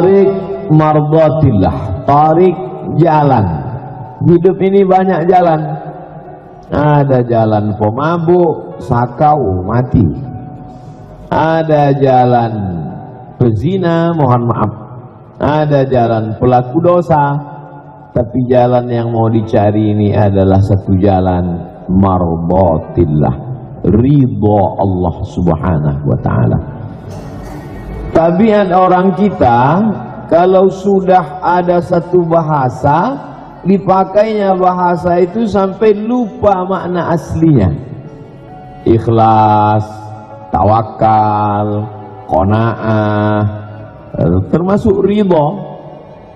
tarik mardatillah, tarik jalan. Hidup ini banyak jalan. Ada jalan pemabuk, sakau, mati. Ada jalan pezina, mohon maaf. Ada jalan pelaku dosa. Tapi jalan yang mau dicari ini adalah satu jalan mardatillah, ridha Allah subhanahu wa ta'ala. Tabiat orang kita, kalau sudah ada satu bahasa, dipakainya bahasa itu sampai lupa makna aslinya. Ikhlas, tawakal, qanaah, termasuk ridha.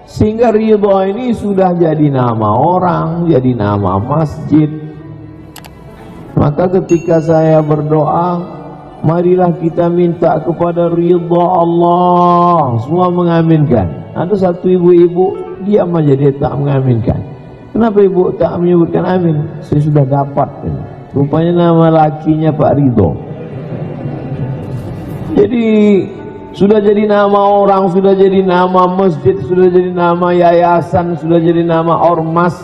Sehingga ridha ini sudah jadi nama orang, jadi nama masjid. Maka ketika saya berdoa, marilah kita minta kepada ridha Allah. Semua mengaminkan. Ada satu ibu-ibu diam aja, dia tak mengaminkan. Kenapa ibu tak menyebutkan amin? Saya sudah dapat. Rupanya nama lakinya Pak Ridho. Jadi sudah jadi nama orang, sudah jadi nama masjid, sudah jadi nama yayasan, sudah jadi nama ormas,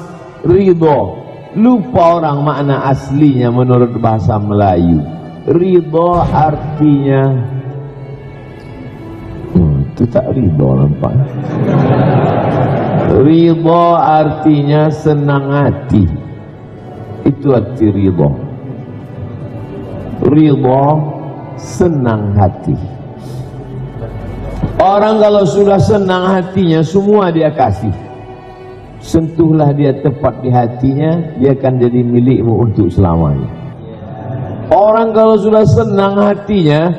ridho. Lupa orang makna aslinya menurut bahasa Melayu. Ridho artinya itu tak ridho nampak. Ridho artinya senang hati. Itu arti ridho. Ridho senang hati. Orang kalau sudah senang hatinya, semua dia kasih. Sentuhlah dia tepat di hatinya, dia akan jadi milikmu untuk selamanya. Orang kalau sudah senang hatinya,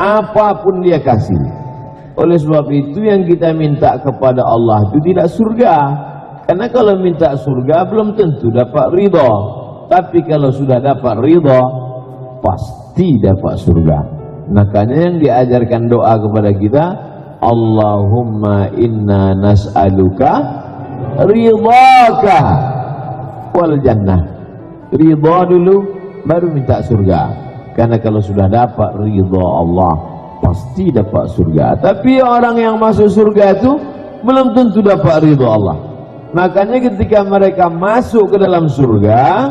apapun dia kasih. Oleh sebab itu yang kita minta kepada Allah itu tidak surga. Karena kalau minta surga belum tentu dapat ridha. Tapi kalau sudah dapat ridha, pasti dapat surga. Makanya yang diajarkan doa kepada kita, Allahumma inna nas'aluka ridhaka wal jannah. Ridha dulu baru minta surga. Karena kalau sudah dapat ridha Allah, pasti dapat surga. Tapi orang yang masuk surga itu belum tentu dapat ridha Allah. Makanya ketika mereka masuk ke dalam surga,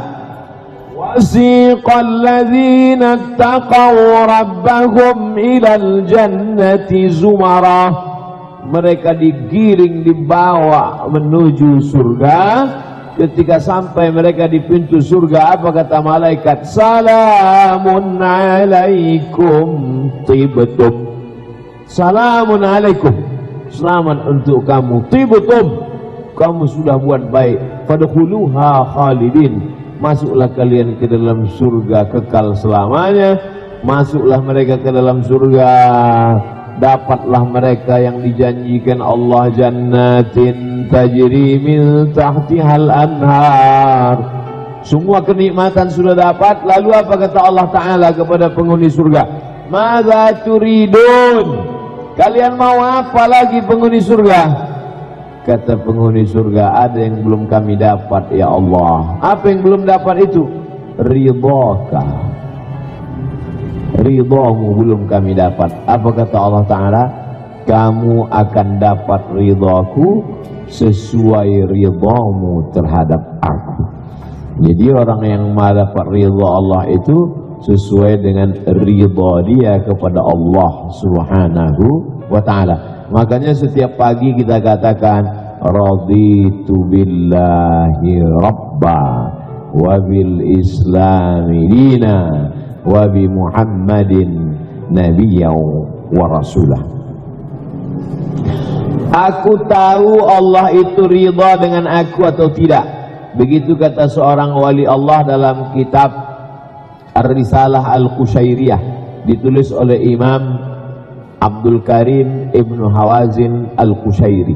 wasiqal ladzina taqaw rabbahum ilal jannati zumara. Mereka digiring, dibawa menuju surga. Ketika sampai mereka di pintu surga, apa kata malaikat? Salamun alaikum tibtum. Salamun alaikum, selamat untuk kamu. Tibtum, kamu sudah buat baik. Fadkhuluha khalidin, masuklah kalian ke dalam surga kekal selamanya. Masuklah mereka ke dalam surga, dapatlah mereka yang dijanjikan Allah, jannatin tajri min tahtihal anhar. Semua kenikmatan sudah dapat. Lalu apa kata Allah Ta'ala kepada penghuni surga? Madza turidun? Kalian mau apa lagi penghuni surga? Kata penghuni surga, ada yang belum kami dapat ya Allah. Apa yang belum dapat itu? Ridhaka, ridhamu belum kami dapat. Apa kata Allah Ta'ala? Kamu akan dapat ridhaku sesuai ridhamu terhadap aku. Jadi orang yang mendapat ridha Allah itu sesuai dengan ridha dia kepada Allah Subhanahu wa Ta'ala. Makanya setiap pagi kita katakan raditu billahi rabba wa bil islami dina wa bi Muhammadin nabiyyan wa rasulah. Aku tahu Allah itu ridha dengan aku atau tidak. Begitu kata seorang wali Allah dalam kitab Ar-Risalah Al-Qushairiyah, ditulis oleh Imam Abdul Karim Ibnu Hawazin Al-Qushairi.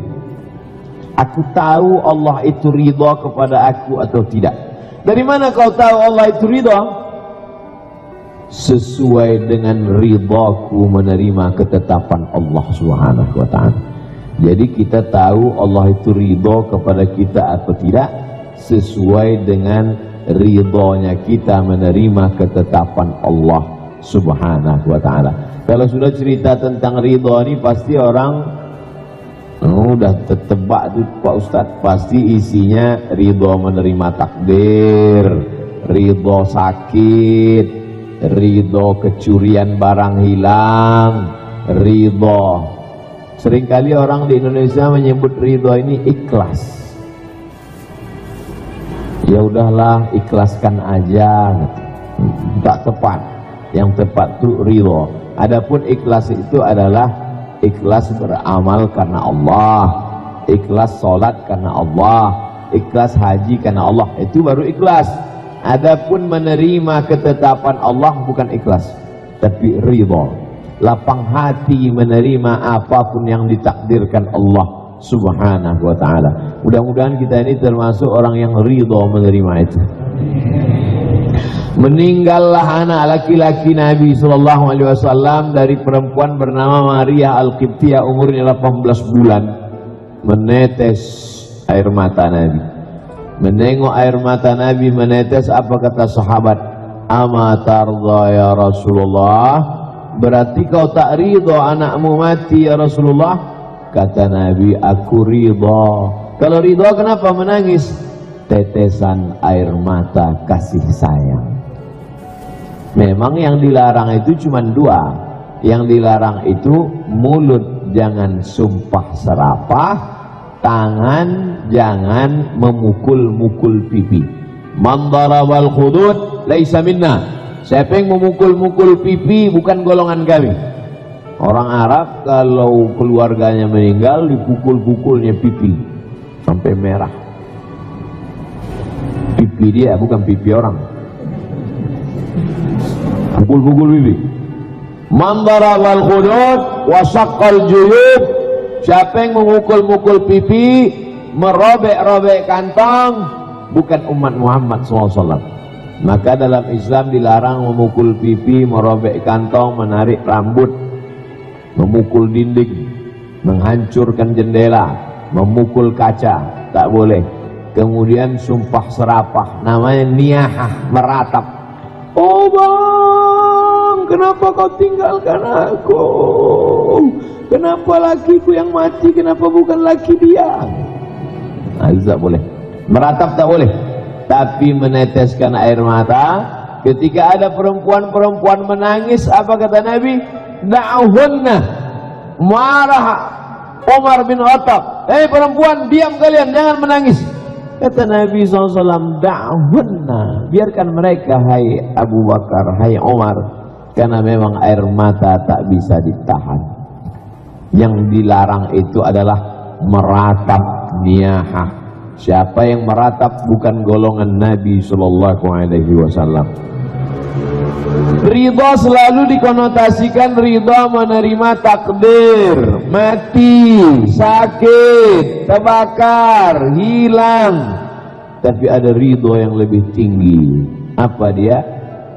Aku tahu Allah itu ridha kepada aku atau tidak. Dari mana kau tahu Allah itu ridha? Sesuai dengan ridhaku menerima ketetapan Allah Subhanahu wa Ta'ala. Jadi kita tahu Allah itu ridha kepada kita atau tidak sesuai dengan ridhonya kita menerima ketetapan Allah Subhanahu wa Ta'ala. Kalau sudah cerita tentang ridha ini pasti orang Udah tertebak tuh Pak Ustadz, pasti isinya ridho menerima takdir, ridho sakit, ridho kecurian barang hilang, ridho. Seringkali orang di Indonesia menyebut ridho ini ikhlas. Ya udahlah, ikhlaskan aja, tak tepat. Yang tepat tuh ridho. Adapun ikhlas itu adalah ikhlas beramal karena Allah, ikhlas sholat karena Allah, ikhlas haji karena Allah, itu baru ikhlas. Adapun menerima ketetapan Allah bukan ikhlas, tapi ridho, lapang hati menerima apapun yang ditakdirkan Allah subhanahu wa ta'ala. Mudah-mudahan kita ini termasuk orang yang ridho menerima itu. Meninggallah anak laki-laki Nabi SAW dari perempuan bernama Maria Al-Qibtiyah, umurnya 18 bulan. Menetes air mata Nabi. Menengok air mata Nabi menetes, apa kata sahabat? Ama tardha ya Rasulullah, berarti kau tak ridho anakmu mati ya Rasulullah? Kata Nabi, aku ridho. Kalau ridho kenapa menangis? Tetesan air mata kasih sayang. Memang yang dilarang itu cuma dua. Yang dilarang itu mulut jangan sumpah serapah, tangan jangan memukul-mukul pipi. Man darabal khudud laisa minna. Siapa yang memukul-mukul pipi bukan golongan kami. Orang Arab kalau keluarganya meninggal dipukul-pukulnya pipi sampai merah. Pipi dia bukan pipi orang. Pukul-pukul pipi. Man darabal khudud wa syaqqal juyub. Siapa yang memukul-mukul pipi, merobek-robek kantong, bukan umat Muhammad SAW. Maka dalam Islam dilarang memukul pipi, merobek kantong, menarik rambut, memukul dinding, menghancurkan jendela, memukul kaca, tak boleh. Kemudian sumpah serapah, namanya niyahah, meratap. Oh bang, kenapa kau tinggalkan aku? Kenapa lakiku yang mati, kenapa bukan laki dia? Nah, itu tak boleh. Meratap tak boleh. Tapi meneteskan air mata. Ketika ada perempuan-perempuan menangis, apa kata Nabi? Da'uhunna. Marah Umar bin Khattab. Hei perempuan, diam kalian, jangan menangis. Kata Nabi SAW, da'hunna, biarkan mereka, hai Abu Bakar, hai Umar, karena memang air mata tak bisa ditahan. Yang dilarang itu adalah meratap, niyahah. Siapa yang meratap bukan golongan Nabi SAW. Ridha selalu dikonotasikan ridha menerima takdir, mati, sakit, terbakar, hilang. Tapi ada ridha yang lebih tinggi. Apa dia?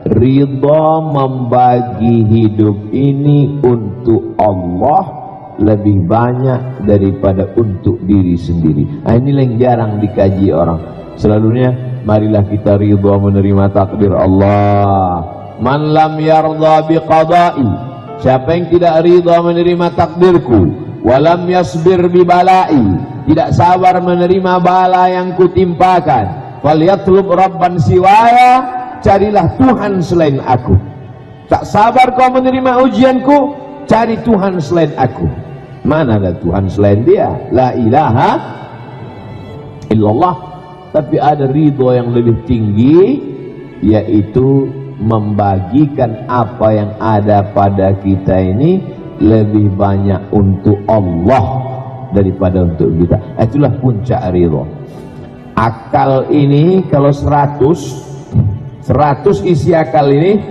Ridha membagi hidup ini untuk Allah lebih banyak daripada untuk diri sendiri. Nah, ini yang jarang dikaji orang. Selalunya marilah kita ridha menerima takdir Allah. Man lam yarda biqada'i, siapa yang tidak ridha menerima takdirku, walam yasbir bibala'i, tidak sabar menerima bala yang kutimpakan, falyatlub rabban siwaya, carilah Tuhan selain aku. Tak sabar kau menerima ujianku, cari Tuhan selain aku. Mana ada Tuhan selain dia? La ilaha illallah. Tapi ada ridho yang lebih tinggi, yaitu membagikan apa yang ada pada kita ini lebih banyak untuk Allah daripada untuk kita. Itulah puncak ridho. Akal ini kalau 100 isi akal ini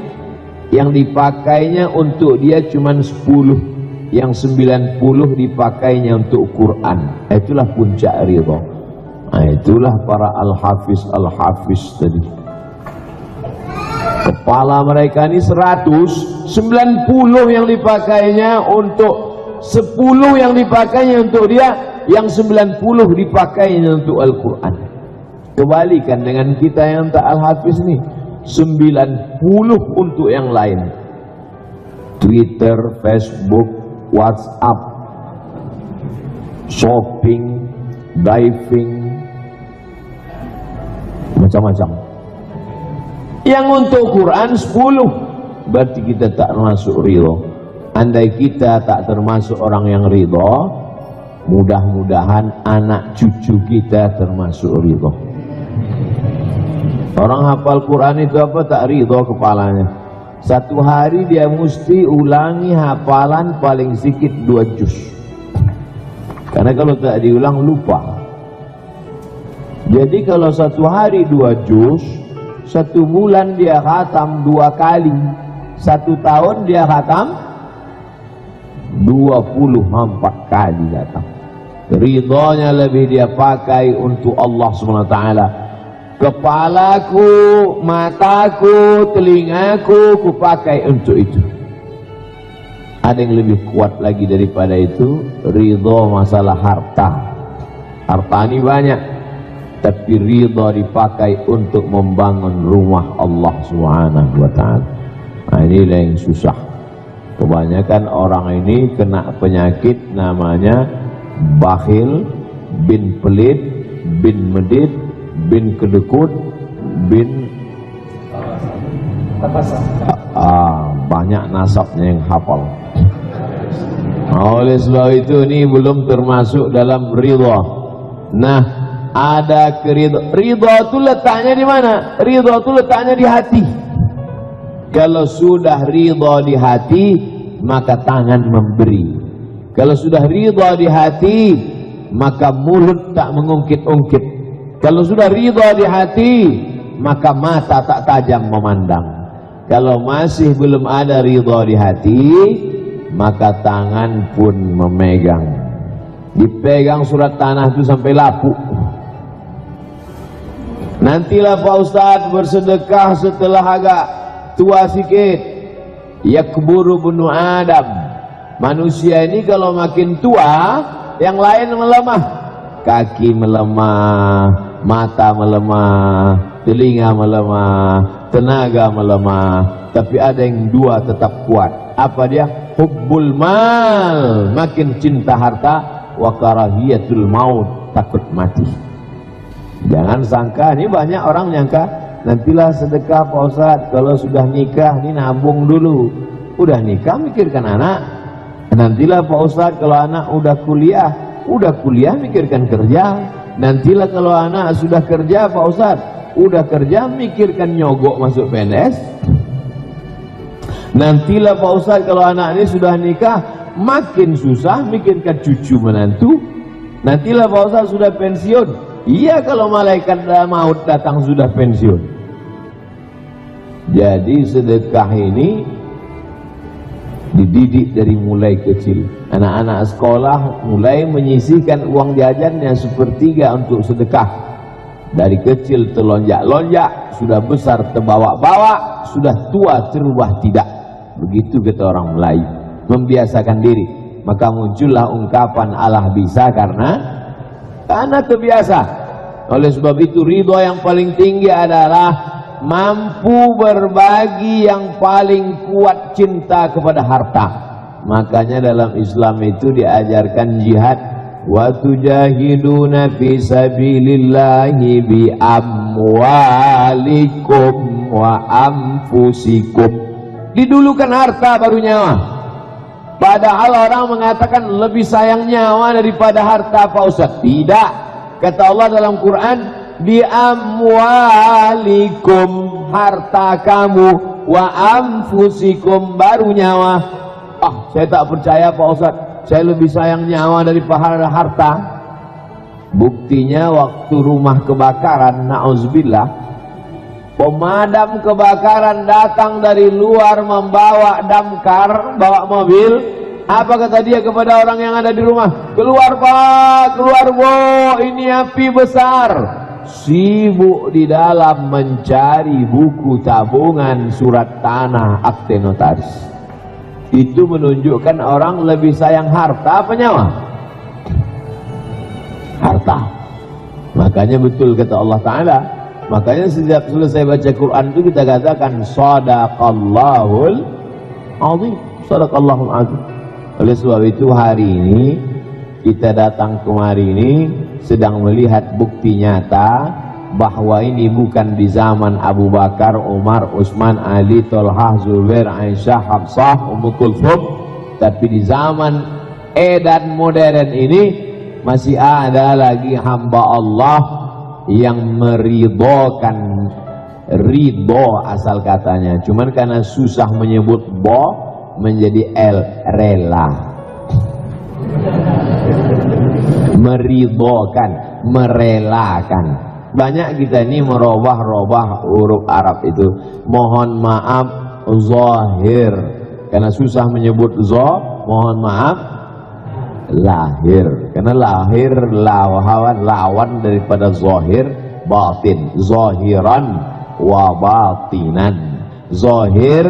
yang dipakainya untuk dia cuma 10, yang 90 dipakainya untuk Quran. Itulah puncak ridho. Nah, itulah para al-hafiz tadi. Kepala mereka ini 100, 90 yang dipakainya untuk 10 yang dipakainya untuk dia, yang 90 dipakainya untuk Al-Quran. Kebalikan dengan kita yang tak al-hafiz nih, 90 untuk yang lain. Twitter, Facebook, WhatsApp. shopping, diving, macam-macam. Yang untuk Quran 10, berarti kita tak termasuk ridho. Andai kita tak termasuk orang yang ridho, mudah-mudahan anak cucu kita termasuk ridho. Orang hafal Quran itu apa? Tak ridho kepalanya. Satu hari dia mesti ulangi hafalan paling sedikit 2 juz. Karena kalau tak diulang lupa. Jadi kalau satu hari 2 juz, 1 bulan dia khatam 2 kali, 1 tahun dia khatam 24 kali khatam. Ridhonya lebih dia pakai untuk Allah SWT. Kepalaku, mataku, telingaku kupakai untuk itu. Ada yang lebih kuat lagi daripada itu, ridho masalah harta. Harta ini banyak, tapi ridho dipakai untuk membangun rumah Allah Subhanahu wa ta'ala. Nah, inilah yang susah. Kebanyakan orang ini kena penyakit namanya bakhil, bin pelit, bin medit, bin kedekut, bin banyak nasabnya yang hafal. Oleh sebab itu ini belum termasuk dalam ridho. Nah, ada keridho. Ridho itu letaknya di mana? Ridho itu letaknya di hati. Kalau sudah ridho di hati, maka tangan memberi. Kalau sudah ridho di hati, maka mulut tak mengungkit-ungkit. Kalau sudah ridho di hati, maka mata tak tajam memandang. Kalau masih belum ada ridho di hati, maka tangan pun memegang. Dipegang surat tanah itu sampai lapuk. Nantilah Pak Ustadz bersedekah setelah agak tua sikit. Yakburu bunu Adam. Manusia ini kalau makin tua, yang lain melemah. Kaki melemah, mata melemah, telinga melemah, tenaga melemah. Tapi ada yang 2 tetap kuat. Apa dia? Hubbul mal, makin cinta harta, wa karahiyatul maut, takut mati. Jangan sangka, ini banyak orang nyangka nantilah sedekah Pak Ustadz kalau sudah nikah, ini nabung dulu. Udah nikah mikirkan anak. Nantilah Pak Ustadz kalau anak udah kuliah mikirkan kerja. Nantilah kalau anak sudah kerja Pak Ustadz, udah kerja mikirkan nyogok masuk PNS. Nantilah Pak Ustadz kalau anak ini sudah nikah, makin susah mikirkan cucu menantu. Nantilah Pak Ustadz sudah pensiun, iya kalau malaikat maut datang sudah pensiun. Jadi sedekah ini dididik dari mulai kecil. Anak-anak sekolah mulai menyisihkan uang jajannya 1/3 untuk sedekah. Dari kecil terlonjak-lonjak, sudah besar terbawa-bawa, sudah tua terubah tidak. Begitu kata orang Melayu, membiasakan diri. Maka muncullah ungkapan Allah bisa karena terbiasa. Oleh sebab itu ridho yang paling tinggi adalah mampu berbagi, yang paling kuat cinta kepada harta. Makanya dalam Islam itu diajarkan jihad. Wa tujahiduna fi sabilillahi bi amwalikum wa anfusikum. Didulukan harta baru nyawa. Padahal orang mengatakan lebih sayang nyawa daripada harta Pak Ustaz. Tidak. Kata Allah dalam Quran, bi amwalikum, harta kamu, wa anfusikum, baru nyawa. Saya tak percaya Pak Ustaz, saya lebih sayang nyawa daripada harta. Buktinya waktu rumah kebakaran, na'udzubillah, pemadam kebakaran datang dari luar membawa damkar, bawa mobil. Apa kata dia kepada orang yang ada di rumah? Keluar Pak, keluar Bu, ini api besar. Sibuk di dalam mencari buku tabungan, surat tanah, akte notaris. Itu menunjukkan orang lebih sayang harta apa nyawa? Harta. Makanya betul kata Allah Ta'ala. Makanya setiap selesai baca Quran itu kita katakan Sadaqallahul Azim. Sadaqallahul Azim. Oleh sebab itu hari ini kita datang kemari ini sedang melihat bukti nyata bahwa ini bukan di zaman Abu Bakar, Umar, Utsman, Ali, Thalhah, Zubair, Aisyah, Hafsah, Ummu Kulthum, tapi di zaman edan modern ini masih ada lagi hamba Allah yang meridhokan, ridho asal katanya, cuman karena susah menyebut bo menjadi l, rela. Meridhokan, merelakan. Banyak kita ini merubah-rubah huruf Arab itu. Mohon maaf zahir, karena susah menyebut zo. Mohon maaf lahir, karena lahir lawan daripada zahir, batin. Zahiran wa batinan. Zahir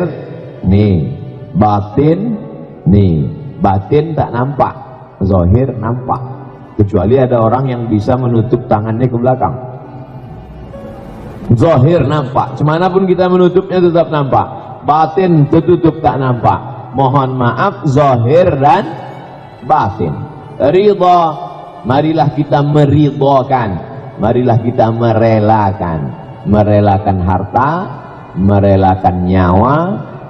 nih, batin nih. Batin tak nampak, zahir nampak. Kecuali ada orang yang bisa menutup tangannya ke belakang. Zahir nampak, kemanapun kita menutupnya tetap nampak. Batin tertutup tak nampak. Mohon maaf zahir dan batin. Ridha, marilah kita meridhakan, marilah kita merelakan. Merelakan harta, merelakan nyawa,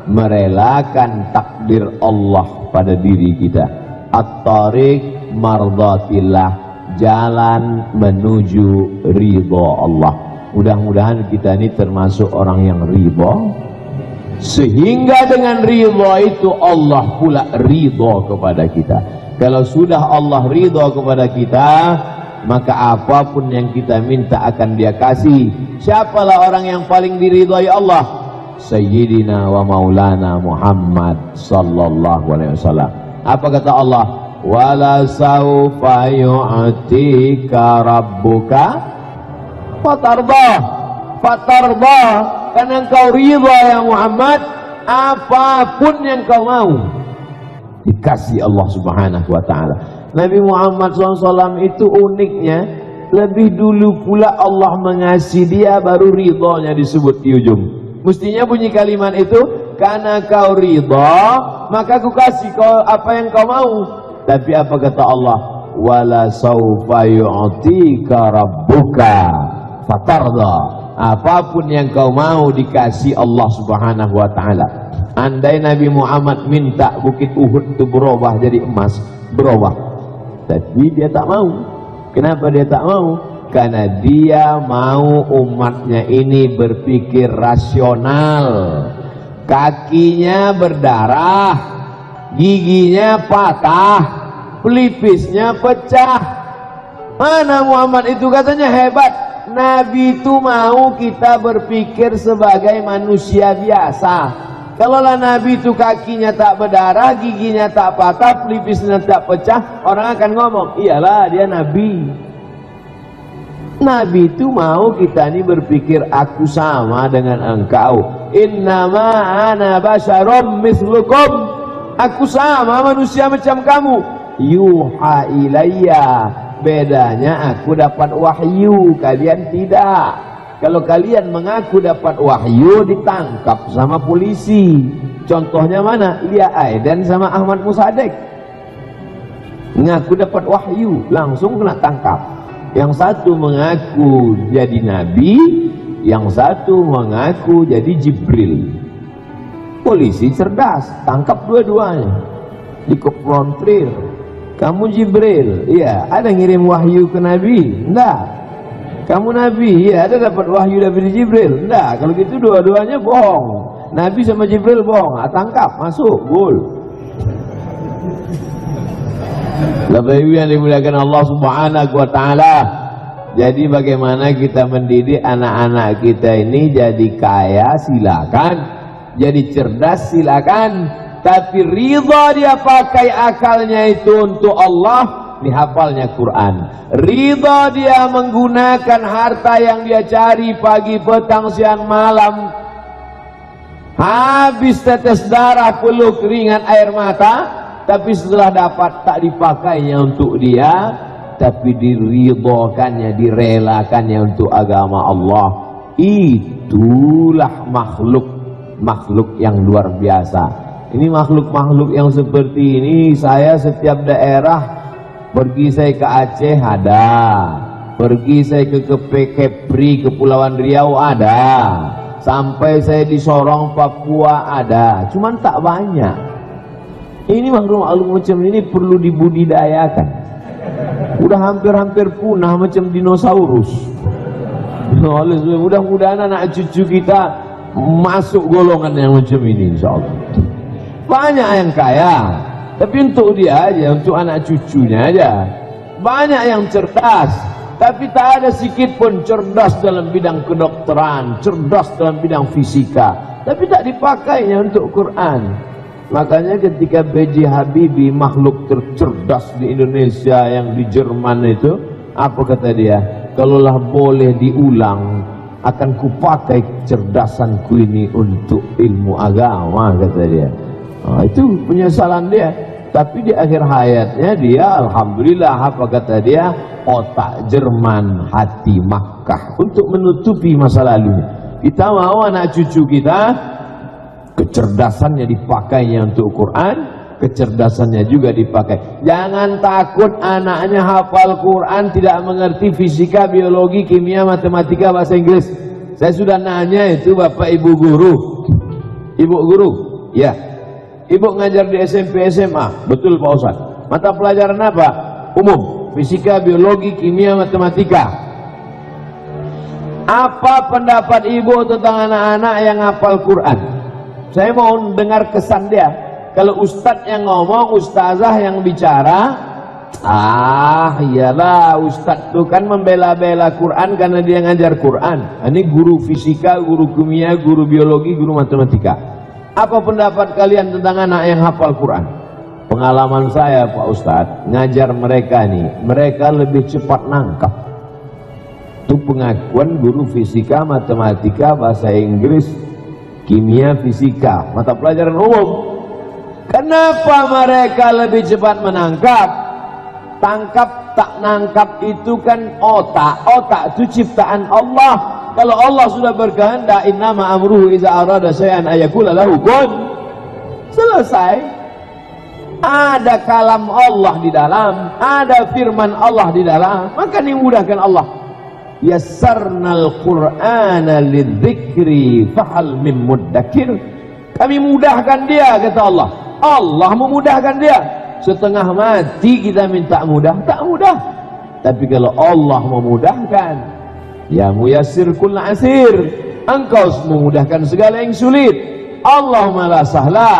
merelakan takdir Allah pada diri kita. At-tariq mardatillah, jalan menuju ridha Allah. Mudah-mudahan kita ini termasuk orang yang ridha, sehingga dengan ridha itu Allah pula ridha kepada kita. Kalau sudah Allah ridha kepada kita, maka apapun yang kita minta akan Dia kasih. Siapalah orang yang paling diridhai Allah? Sayyidina wa maulana Muhammad sallallahu alaihi wasallam. Apa kata Allah? Wala saufa yu'tika rabbuka fatardah. Fatardah, karena engkau ridha ya Muhammad, apapun yang kau mau dikasih Allah subhanahu wa ta'ala. Nabi Muhammad SAW itu uniknya, lebih dulu pula Allah mengasihi dia, baru ridhonya disebut di ujung. Mestinya bunyi kalimat itu, karena kau ridha maka aku kasih kau apa yang kau mau. Tapi apa kata Allah? Wala saufa yu'tika rabbuka fatarda. Apapun yang kau mau dikasih Allah subhanahu wa ta'ala. Andai Nabi Muhammad minta bukit Uhud itu berubah jadi emas, berubah, tapi dia tak mau. Kenapa dia tak mau? Karena dia mau umatnya ini berpikir rasional. Kakinya berdarah, giginya patah, pelipisnya pecah. Mana Muhammad itu katanya hebat. Nabi itu mau kita berpikir sebagai manusia biasa. Kalaulah Nabi itu kakinya tak berdarah, giginya tak patah, pelipisnya tak pecah, orang akan ngomong, iyalah dia Nabi. Nabi itu mau kita ini berpikir, aku sama dengan engkau. Innama ana basyarum mislukum. Aku sama manusia macam kamu. Yuha ilayya. Bedanya aku dapat wahyu, kalian tidak. Kalau kalian mengaku dapat wahyu, ditangkap sama polisi. Contohnya mana? Lia Aiden sama Ahmad Musaddiq. Mengaku dapat wahyu, langsung kena tangkap. Yang satu mengaku jadi nabi, yang satu mengaku jadi Jibril. Polisi cerdas, tangkap dua-duanya, dikonfrontir. Kamu Jibril, iya. Ada ngirim wahyu ke Nabi? Enggak. Kamu Nabi, iya. Ada dapat wahyu dari Jibril? Enggak. Kalau gitu dua-duanya bohong. Nabi sama Jibril bohong. Tangkap, masuk, gol. Bapak Ibu yang dimuliakan Allah Subhanahu wa ta'ala. Jadi bagaimana kita mendidik anak-anak kita ini jadi kaya, silakan. Jadi cerdas, silakan. Tapi ridha dia pakai akalnya itu untuk Allah, dihafalnya Quran. Ridha dia menggunakan harta yang dia cari pagi, petang, siang, malam, habis tetes darah, peluh, keringat, air mata, tapi setelah dapat tak dipakainya untuk dia, tapi diridhokannya, direlakannya untuk agama Allah. Itulah makhluk yang luar biasa. Ini makhluk-makhluk yang seperti ini, saya setiap daerah Pergi saya ke Aceh ada, pergi saya ke Kepri, Kepulauan Riau ada, sampai saya di Sorong, Papua ada, cuman tak banyak. Ini makhluk-makhluk macam ini perlu dibudidayakan. Udah hampir-hampir punah macam dinosaurus. Mudah-mudahan anak cucu kita masuk golongan yang macam ini, insyaallah. Banyak yang kaya, tapi untuk dia aja, untuk anak cucunya aja. Banyak yang cerdas, tapi tak ada sedikit pun cerdas dalam bidang kedokteran, cerdas dalam bidang fisika, tapi tak dipakainya untuk Quran. Makanya ketika B.J. Habibie, makhluk tercerdas di Indonesia yang di Jerman itu, apa kata dia? Kalaulah boleh diulang, akan kupakai kecerdasanku ini untuk ilmu agama, kata dia. Itu penyesalan dia. Tapi di akhir hayatnya dia, alhamdulillah, apa kata dia? Otak Jerman, hati Makkah, untuk menutupi masa lalunya. Kita mau anak cucu kita kecerdasannya dipakainya untuk Quran, kecerdasannya juga dipakai. Jangan takut anaknya hafal Quran tidak mengerti fisika, biologi, kimia, matematika, bahasa Inggris. Saya sudah nanya itu Bapak Ibu guru. Ibu guru, ya. Ibu ngajar di SMP SMA, betul Pak Ustaz. Mata pelajaran apa? Umum, fisika, biologi, kimia, matematika. Apa pendapat ibu tentang anak-anak yang hafal Quran? Saya mau dengar kesan dia. Kalau ustadz yang ngomong, ustazah yang bicara, iyalah ustadz itu kan membela-bela Quran karena dia ngajar Quran. Ini guru fisika, guru kimia, guru biologi, guru matematika. Apa pendapat kalian tentang anak yang hafal Quran? Pengalaman saya Pak Ustadz, ngajar mereka nih, mereka lebih cepat nangkap. Itu pengakuan guru fisika, matematika, bahasa Inggris, kimia, fisika, mata pelajaran umum. Kenapa mereka lebih cepat menangkap? Tangkap tak nangkap itu kan otak. Otak itu ciptaan Allah. Kalau Allah sudah berkehendak, innama amruhu iza arada syai'an ayakula lahu kun. Selesai. Ada kalam Allah di dalam, ada firman Allah di dalam, maka dimudahkan Allah. Yassarnal Qur'ana lidzikri fahal mim muddakir. Kami mudahkan dia, kata Allah. Allah memudahkan dia. Setengah mati kita minta mudah, tak mudah. Tapi kalau Allah memudahkan, ya muyassir kull asir, engkau memudahkan segala yang sulit. Allahumma la sahla,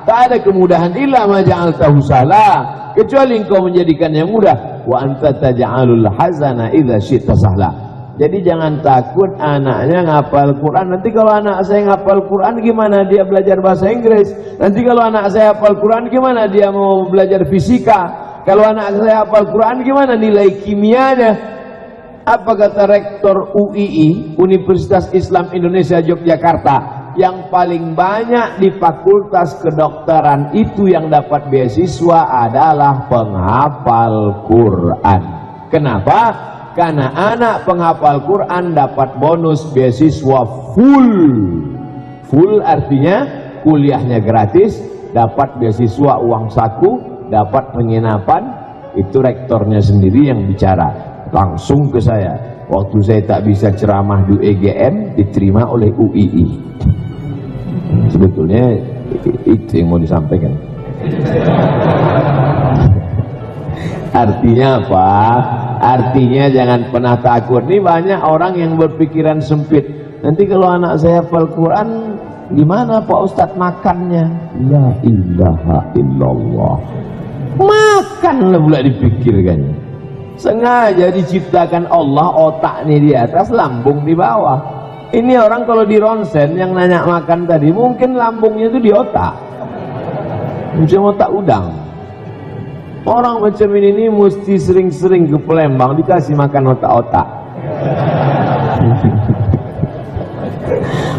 tak ada kemudahan illa ma ja'altahu sahla, kecuali engkau menjadikan yang mudah. Wa anta taj'alul hazana idza syi'ta sahla. Jadi jangan takut anaknya ngapal Quran. Nanti kalau anak saya ngapal Quran, gimana dia belajar bahasa Inggris? Nanti kalau anak saya hafal Quran, gimana dia mau belajar fisika? Kalau anak saya hafal Quran, gimana nilai kimianya? Apa kata rektor UII, Universitas Islam Indonesia Yogyakarta, yang paling banyak di fakultas kedokteran itu yang dapat beasiswa adalah penghafal Quran. Kenapa? Karena anak penghafal Quran dapat bonus beasiswa full. Full artinya kuliahnya gratis, dapat beasiswa uang saku, dapat penginapan. Itu rektornya sendiri yang bicara langsung ke saya. Waktu saya tak bisa ceramah di UGM, diterima oleh UII. Sebetulnya itu yang mau disampaikan. Artinya apa? Artinya jangan pernah takut. Ini banyak orang yang berpikiran sempit. Nanti kalau anak saya hafal Quran, gimana Pak Ustadz makannya? La ilaha illallah. Makanlah pula dipikirkannya. Sengaja diciptakan Allah otaknya di atas, lambung di bawah. Ini orang kalau di ronsen yang nanya makan tadi, mungkin lambungnya itu di otak. Macam otak udang. Orang macam ini mesti sering-sering ke Palembang dikasih makan otak-otak.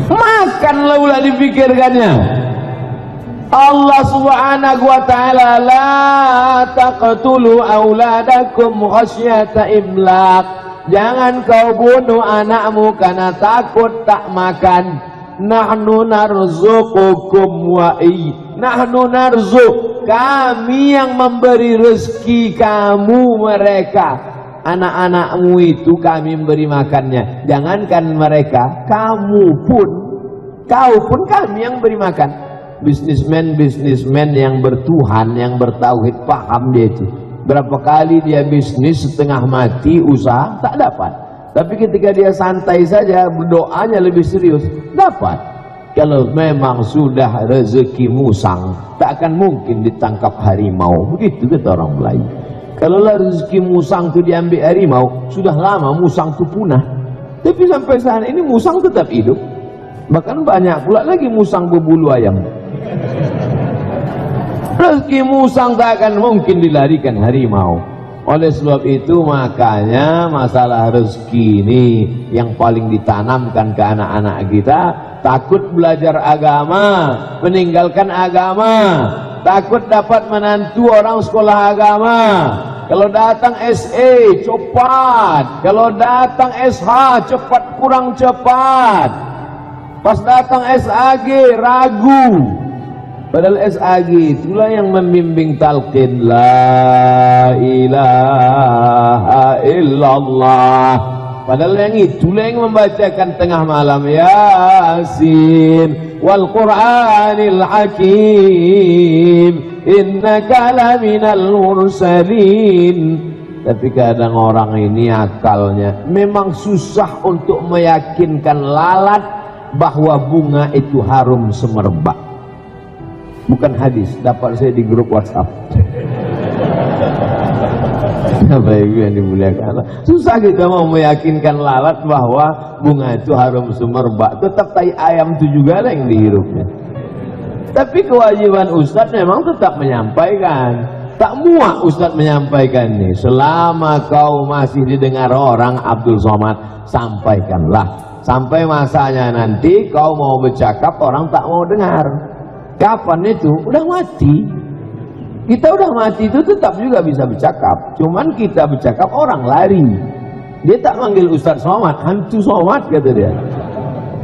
Makanlah pula dipikirkannya. Allah subhanahu wa ta'ala, la taqtulu auladakum khasyata imlaq. Jangan kau bunuh anakmu karena takut tak makan. Nahnu narzuqukum wa nahnu narzuq. kami yang memberi rezeki kamu mereka. Anak-anakmu itu kami memberi makannya. Jangankan mereka, kau pun kami yang beri makan. Bisnismen yang bertuhan, yang bertauhid, paham dia itu. Berapa kali dia bisnis setengah mati, usaha tak dapat. Tapi ketika dia santai saja, berdoanya lebih serius, dapat. Kalau memang sudah rezeki musang, tak akan mungkin ditangkap harimau. Begitu kata orang Melayu. Kalau rezeki musang itu diambil harimau, sudah lama musang itu punah. Tapi sampai saat ini musang tetap hidup. Bahkan banyak pula lagi musang berbulu ayam. Rezeki musang tak akan mungkin dilarikan harimau. Oleh sebab itu makanya masalah rezeki ini yang paling ditanamkan ke anak-anak kita. Takut belajar agama, meninggalkan agama. Takut dapat menantu orang sekolah agama. Kalau datang SE cepat, kalau datang SH cepat kurang cepat. Pas datang SAG ragu. Padahal SAG itulah yang membimbing talqin la ilaha illallah. Padahal yang itulah yang membacakan tengah malam Yasin wal Qur'anil Hakim innaka laminal mursalin. Tapi kadang orang ini akalnya memang susah untuk meyakinkan lalat bahwa bunga itu harum semerbak. Bukan hadis, dapat saya di grup WhatsApp. Bapak Ibu yang dimuliakan Allah, susah kita mau meyakinkan lalat bahwa bunga itu harum semerbak. Tetap tai ayam itu juga lah yang dihirupnya. Tapi kewajiban Ustadz memang tetap menyampaikan. Tak muak Ustadz menyampaikan ini. Selama kau masih didengar orang, Abdul Somad, sampaikanlah. Sampai masanya nanti kau mau bercakap, orang tak mau dengar. Kapan itu? Udah mati. Kita udah mati itu tetap juga bisa bercakap. Cuman kita bercakap orang lari. Dia tak manggil Ustadz Somad, hantu Somad kata dia.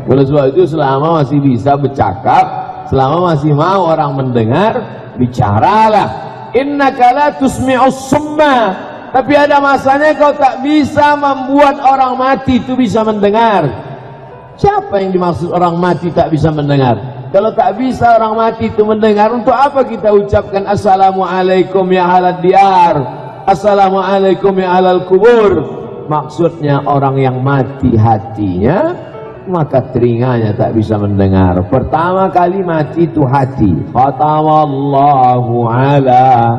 Oleh sebab itu selama masih bisa bercakap, selama masih mau orang mendengar, bicaralah. Innaka la tusmi'us summa. Tapi ada masanya kau tak bisa membuat orang mati itu bisa mendengar. Siapa yang dimaksud orang mati tak bisa mendengar? Kalau tak bisa orang mati itu mendengar, untuk apa kita ucapkan Assalamualaikum ya ahlad diyar, Assalamualaikum ya ahlal kubur? Maksudnya orang yang mati hatinya, maka telinganya tak bisa mendengar. Pertama kali mati itu hati. Khatamallahu ala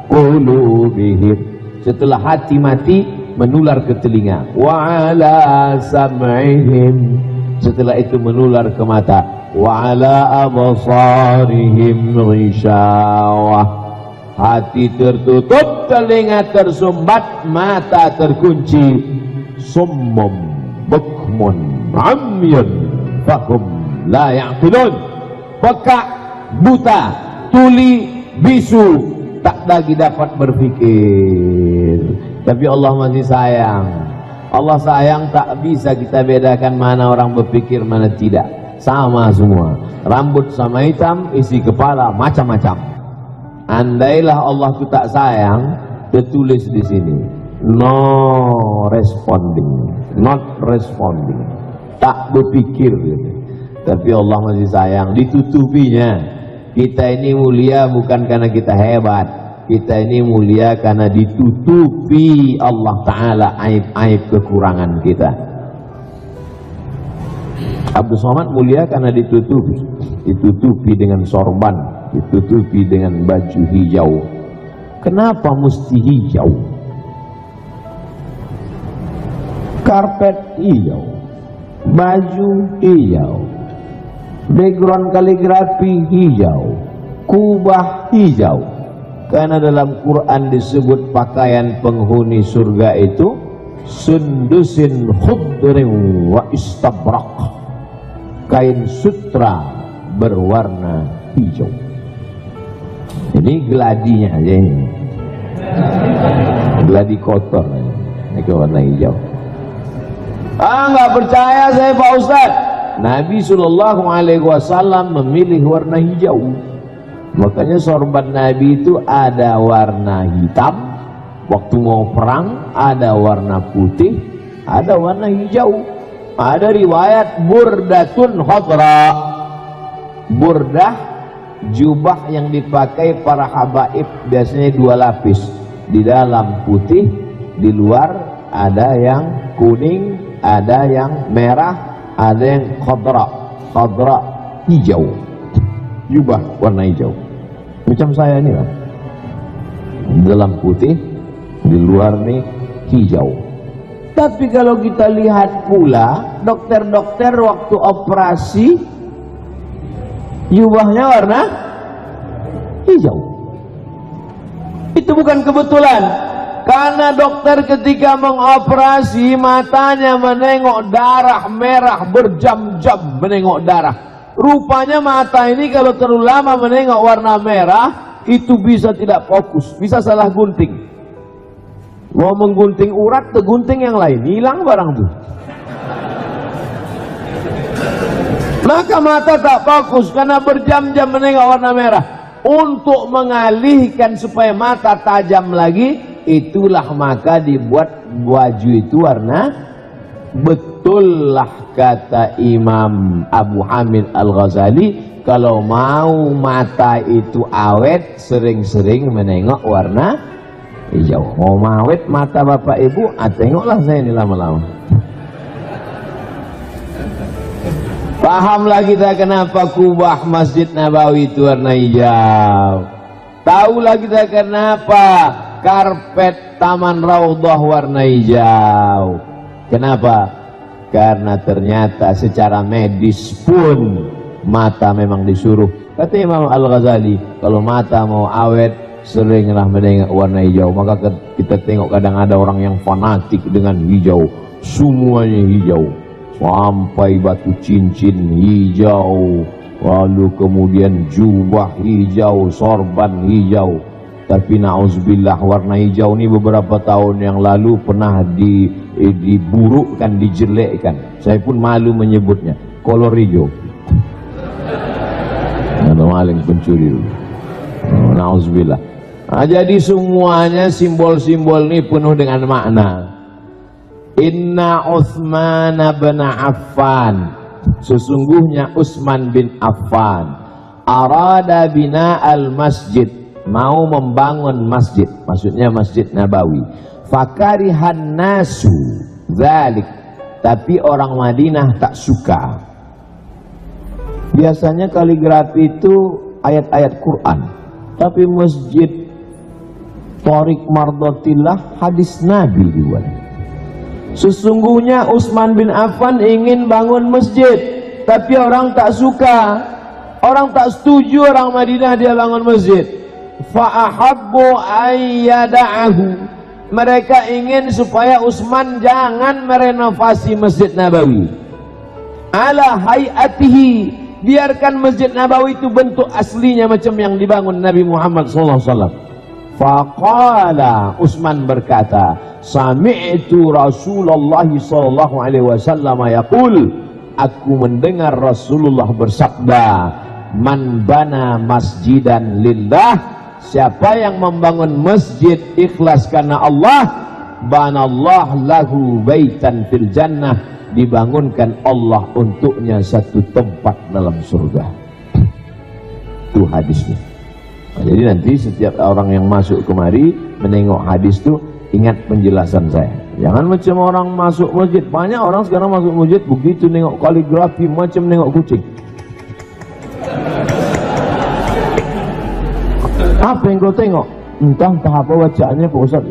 qulubihim. Setelah hati mati, menular ke telinga. Wa ala sam'ihim. Setelah itu menular ke mata. Wa ala absarihim ghishawah. Hati tertutup, telinga tersumbat, mata terkunci. Summum bukmun amyun fakum la ya'qilun. Pekak, buta, tuli, bisu, tak lagi dapat berpikir. Tapi Allah masih sayang. Allah sayang, tak bisa kita bedakan mana orang berpikir, mana tidak. Sama semua. Rambut sama hitam, isi kepala macam-macam. Andailah Allah itu tak sayang, tertulis di sini no responding, not responding, tak berpikir gitu. Tapi Allah masih sayang, ditutupinya. Kita ini mulia bukan karena kita hebat, kita ini mulia karena ditutupi Allah Ta'ala aib-aib kekurangan kita. Abdul Somad mulia karena ditutupi dengan sorban, ditutupi dengan baju hijau. Kenapa mesti hijau? Karpet hijau, baju hijau, background kaligrafi hijau, kubah hijau. Karena dalam Quran disebut pakaian penghuni surga itu sundusin khudrin wa istabrak, kain sutra berwarna hijau. Ini geladinya aja ini. Geladi kotor ini warna hijau. Nggak percaya saya Pak Ustaz. Nabi SAW memilih warna hijau. Makanya sorban Nabi itu ada warna hitam waktu mau perang, ada warna putih, ada warna hijau. Ada riwayat burdatun khadra, burdah jubah yang dipakai para habaib, biasanya 2 lapis, di dalam putih, di luar ada yang kuning, ada yang merah, ada yang khadra hijau, jubah warna hijau macam saya ini lah, di dalam putih, di luar nih hijau. Tapi kalau kita lihat pula dokter-dokter waktu operasi jubahnya warna hijau. Itu bukan kebetulan, karena dokter ketika mengoperasi matanya menengok darah merah, berjam-jam menengok darah. Rupanya mata ini kalau terlalu lama menengok warna merah itu bisa tidak fokus, bisa salah gunting. Mau menggunting urat, tergunting yang lain, hilang barang tuh. Maka mata tak fokus karena berjam-jam menengok warna merah. Untuk mengalihkan supaya mata tajam lagi, itulah maka dibuat baju itu warna. Betullah kata Imam Abu Hamid Al-Ghazali, kalau mau mata itu awet, sering-sering menengok warna hijau. Mau awet mata bapak ibu, tengoklah saya ini lama-lama. Pahamlah kita kenapa kubah Masjid Nabawi itu warna hijau. Tahulah kita kenapa karpet Taman Raudhah warna hijau. Kenapa? Karena ternyata secara medis pun mata memang disuruh. Kata Imam Al-Ghazali, kalau mata mau awet, seringlah menengok warna hijau. Maka kita tengok kadang ada orang yang fanatik dengan hijau, semuanya hijau, sampai batu cincin hijau, lalu kemudian jubah hijau, sorban hijau. Tapi na'udzubillah, warna hijau ini beberapa tahun yang lalu pernah diburukkan, dijelekkan. Saya pun malu menyebutnya, kolor hijau. Ada maling pencuri dulu. Na'udzubillah. Nah, jadi semuanya simbol-simbol ini penuh dengan makna. Inna Utsman bin Affan, sesungguhnya Utsman bin Affan, arada bina al-masjid, mau membangun masjid, maksudnya Masjid Nabawi. Fakarihan nasu dzalik, tapi orang Madinah tak suka. Biasanya kaligrafi itu ayat-ayat Quran, tapi masjid Tariq Mardatillah hadis Nabi dibuat. Sesungguhnya Utsman bin Affan ingin bangun masjid, tapi orang tak suka, orang tak setuju orang Madinah dia bangun masjid. Fa'ahabbu ayyada'ahu, mereka ingin supaya Utsman jangan merenovasi Masjid Nabawi. Ala hayatihi, biarkan Masjid Nabawi itu bentuk aslinya macam yang dibangun Nabi Muhammad SAW. Faqala, Utsman berkata, sami'tu Rasulullah SAW yaqul, aku mendengar Rasulullah bersabda, man bana masjidan lillah, siapa yang membangun masjid ikhlas karena Allah, banallah lahu baitan fil jannah, dibangunkan Allah untuknya satu tempat dalam surga. Itu hadisnya. Nah, jadi nanti setiap orang yang masuk kemari menengok hadis itu, ingat penjelasan saya. Jangan macam orang masuk masjid. Banyak orang sekarang masuk masjid begitu nengok kaligrafi macam nengok kucing. Apa yang kau tengok? Entah apa bacaannya Pak Ustaz.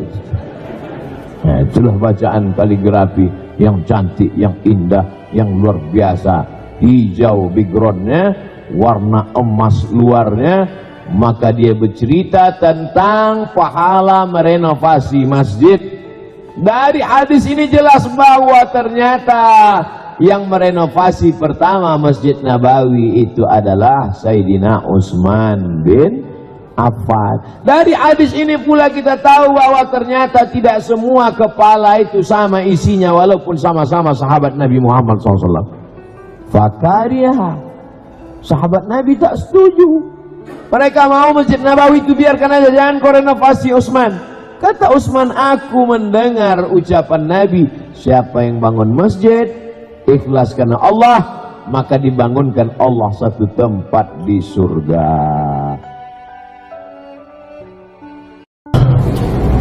Nah, itulah bacaan kaligrafi yang cantik, yang indah, yang luar biasa. Hijau backgroundnya, warna emas luarnya. Maka dia bercerita tentang pahala merenovasi masjid. Dari hadis ini jelas bahwa ternyata yang merenovasi pertama Masjid Nabawi itu adalah Sayyidina Utsman bin Affan. Dari hadis ini pula kita tahu bahwa ternyata tidak semua kepala itu sama isinya, walaupun sama-sama sahabat Nabi Muhammad SAW. Fakariha, sahabat Nabi tak setuju. Mereka mau Masjid Nabawi itu biarkan aja, jangan kau renovasi Utsman. Kata Utsman, aku mendengar ucapan Nabi, siapa yang bangun masjid ikhlas karena Allah, maka dibangunkan Allah satu tempat di surga.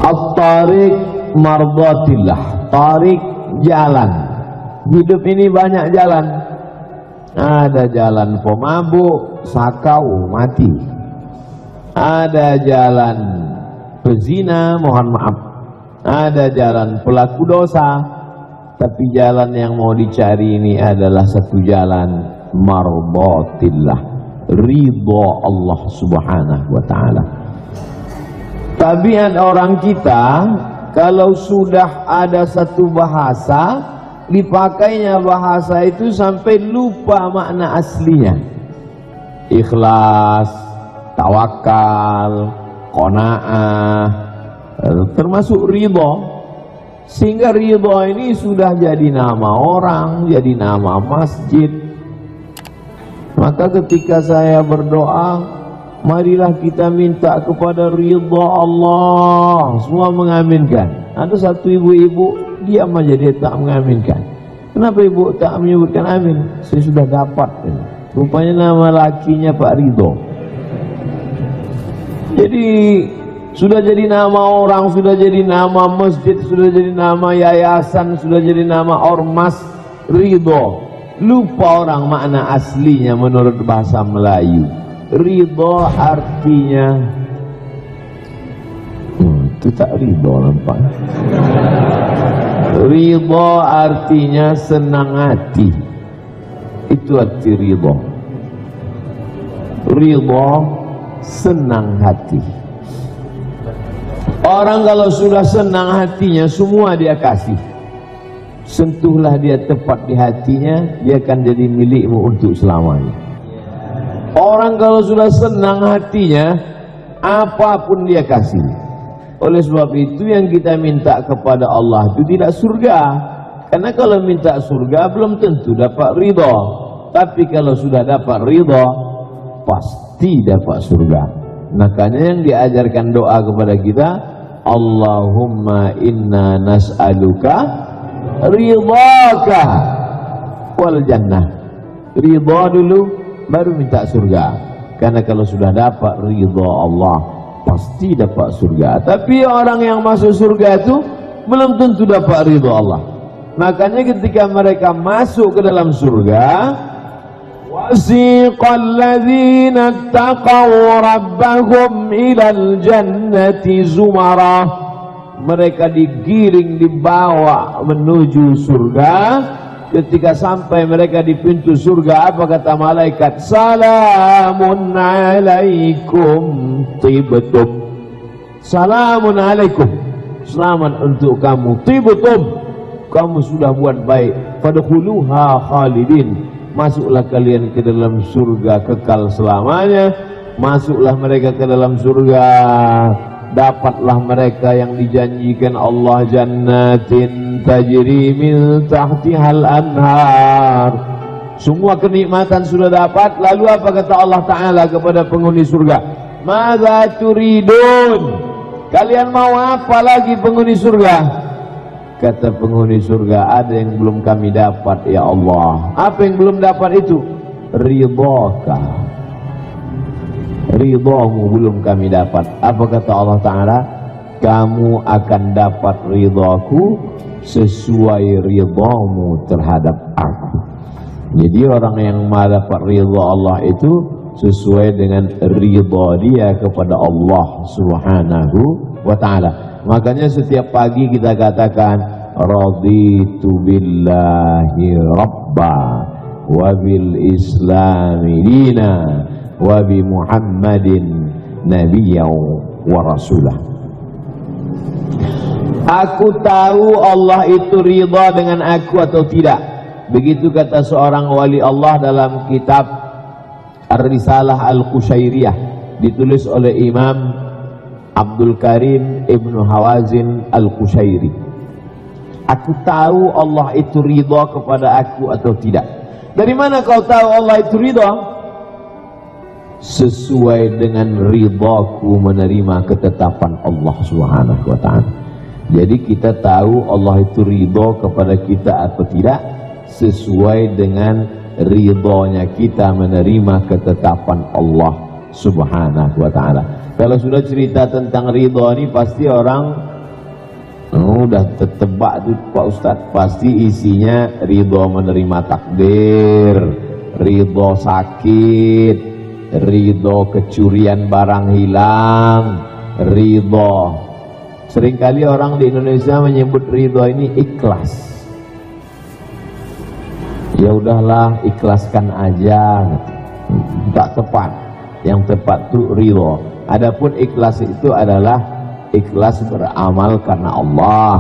At-tariq mardatillah, tariq jalan. Hidup ini banyak jalan. Ada jalan pemabuk, sakau, mati. Ada jalan pezina, mohon maaf. Ada jalan pelaku dosa. Tapi jalan yang mau dicari ini adalah satu jalan mardatillah, ridha Allah subhanahu wa ta'ala. Tabiat orang kita, kalau sudah ada satu bahasa, dipakainya bahasa itu sampai lupa makna aslinya. Ikhlas, tawakal, qanaah, termasuk ridha. Sehingga ridha ini sudah jadi nama orang, jadi nama masjid. Maka ketika saya berdoa, marilah kita minta kepada ridha Allah. Semua mengaminkan. Ada satu ibu-ibu diam aja, dia tak mengaminkan. Kenapa ibu tak menyebutkan amin? Saya sudah dapat. Rupanya nama lakinya Pak Ridho. Jadi sudah jadi nama orang, sudah jadi nama masjid, sudah jadi nama yayasan, sudah jadi nama ormas, ridho. Lupa orang makna aslinya menurut bahasa Melayu. Ridho artinya itu tak ridho nampak. Ridho artinya senang hati. Itu arti ridho. Ridho senang hati. Orang kalau sudah senang hatinya, semua dia kasih. Sentuhlah dia tepat di hatinya, dia akan jadi milikmu untuk selamanya. Orang kalau sudah senang hatinya, apapun dia kasih. Oleh sebab itu yang kita minta kepada Allah itu tidak surga. Karena kalau minta surga belum tentu dapat ridha. Tapi kalau sudah dapat ridha, pasti dapat surga. Makanya yang diajarkan doa kepada kita, Allahumma inna nas'aluka ridhaka wal jannah. Ridha dulu baru minta surga. Karena kalau sudah dapat ridha Allah, pasti dapat surga. Tapi orang yang masuk surga itu belum tentu dapat ridha Allah. Makanya ketika mereka masuk ke dalam surga, wasiqal ladzina taqaw rabbahum ilal jannati zumara. Mereka digiring, dibawa menuju surga. Ketika sampai mereka di pintu surga, apa kata malaikat? Salamun alaikum tibtum. Salamun alaikum, selamat untuk kamu. Tibtum, kamu sudah buat baik. Fadkhuluha khalidin, masuklah kalian ke dalam surga kekal selamanya. Masuklah mereka ke dalam surga, dapatlah mereka yang dijanjikan Allah, jannatin tajri min tahtihal anhar. Semua kenikmatan sudah dapat. Lalu apa kata Allah Ta'ala kepada penghuni surga? Madza turidun, kalian mau apa lagi penghuni surga? Kata penghuni surga, ada yang belum kami dapat ya Allah. Apa yang belum dapat itu? Ridhaka, ridhamu belum kami dapat. Apa kata Allah Ta'ala? Kamu akan dapat ridhaku sesuai ridhamu terhadap aku. Jadi orang yang dapat ridha Allah itu sesuai dengan ridha dia kepada Allah Subhanahu wa Ta'ala. Makanya setiap pagi kita katakan raditu billahi rabba wa bil islami dina wa bi Muhammadin nabiyyan wa rasulah. Aku tahu Allah itu ridha dengan aku atau tidak. Begitu kata seorang wali Allah dalam kitab Ar-Risalah Al-Qushairiyah, ditulis oleh Imam Abdul Karim Ibnu Hawazin Al-Qushairi. Aku tahu Allah itu ridha kepada aku atau tidak. Dari mana kau tahu Allah itu ridha? sesuai dengan ridhaku menerima ketetapan Allah Subhanahu wa ta'ala. Jadi kita tahu Allah itu ridha kepada kita atau tidak sesuai dengan ridhonya kita menerima ketetapan Allah Subhanahu wa ta'ala. Kalau sudah cerita tentang ridha ini pasti orang udah tertebak tuh Pak Ustadz, pasti isinya ridha menerima takdir, ridha sakit, ridha kecurian barang hilang, ridha. Seringkali orang di Indonesia menyebut ridha ini ikhlas. Ya udahlah, ikhlaskan aja, tak tepat. Yang tepat itu ridha. Adapun ikhlas itu adalah ikhlas beramal karena Allah,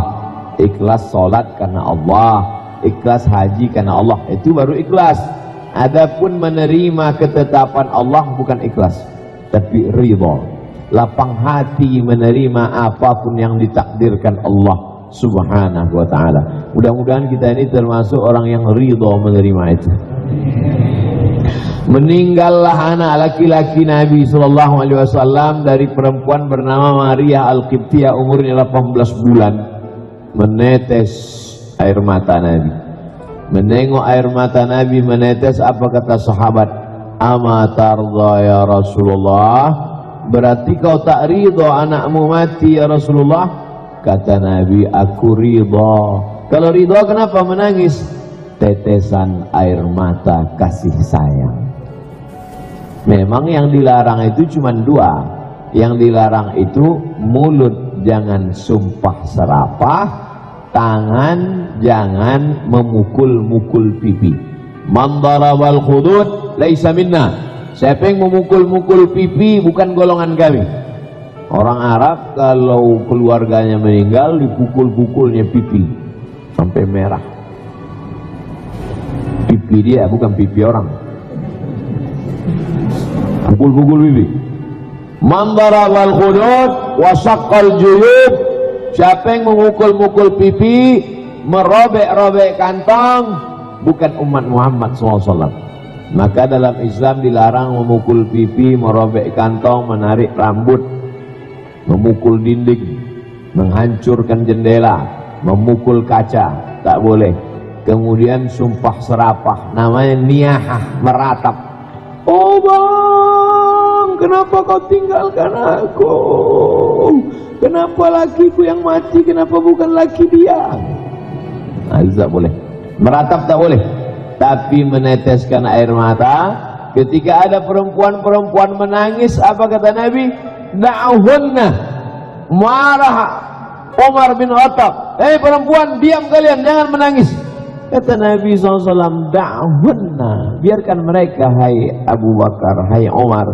ikhlas sholat karena Allah, ikhlas haji karena Allah, itu baru ikhlas. Adapun menerima ketetapan Allah bukan ikhlas, tapi ridha, lapang hati menerima apapun yang ditakdirkan Allah Subhanahu wa ta'ala. Mudah-mudahan kita ini termasuk orang yang ridha menerima itu. Meninggallah anak laki-laki Nabi SAW dari perempuan bernama Maria Al-Qibtiyah, umurnya 18 bulan. Menetes air mata Nabi. Menengok air mata Nabi menetes, apa kata sahabat? Ama tardha ya Rasulullah, berarti kau tak ridha anakmu mati ya Rasulullah? Kata Nabi, aku ridha. Kalau ridha kenapa menangis? Tetesan air mata kasih sayang. Memang yang dilarang itu cuma dua. Yang dilarang itu mulut jangan sumpah serapah, tangan jangan memukul-mukul pipi. Man darabal khudud laisa minna. Siapa yang memukul-mukul pipi bukan golongan kami. Orang Arab kalau keluarganya meninggal dipukul-pukulnya pipi sampai merah. Pipi dia bukan pipi orang. Pukul-pukul pipi. Man darabal khudud wa syaqqal juyub. Siapa yang memukul-mukul pipi, merobek-robek kantong, bukan umat Muhammad SAW. Maka dalam Islam dilarang memukul pipi, merobek kantong, menarik rambut, memukul dinding, menghancurkan jendela, memukul kaca, tak boleh. Kemudian sumpah serapah, namanya niyahah, meratap. Oh bang, kenapa kau tinggalkan aku? Kenapa lakiku yang mati, kenapa bukan laki dia? Nah, itu tak boleh. Meratap tak boleh. Tapi meneteskan air mata. Ketika ada perempuan-perempuan menangis, apa kata Nabi? Da'uhunna. Marah Umar bin Khattab. Hei perempuan, diam kalian, jangan menangis. Kata Nabi SAW, da'uhunna. Biarkan mereka, hai Abu Bakar, hai Umar.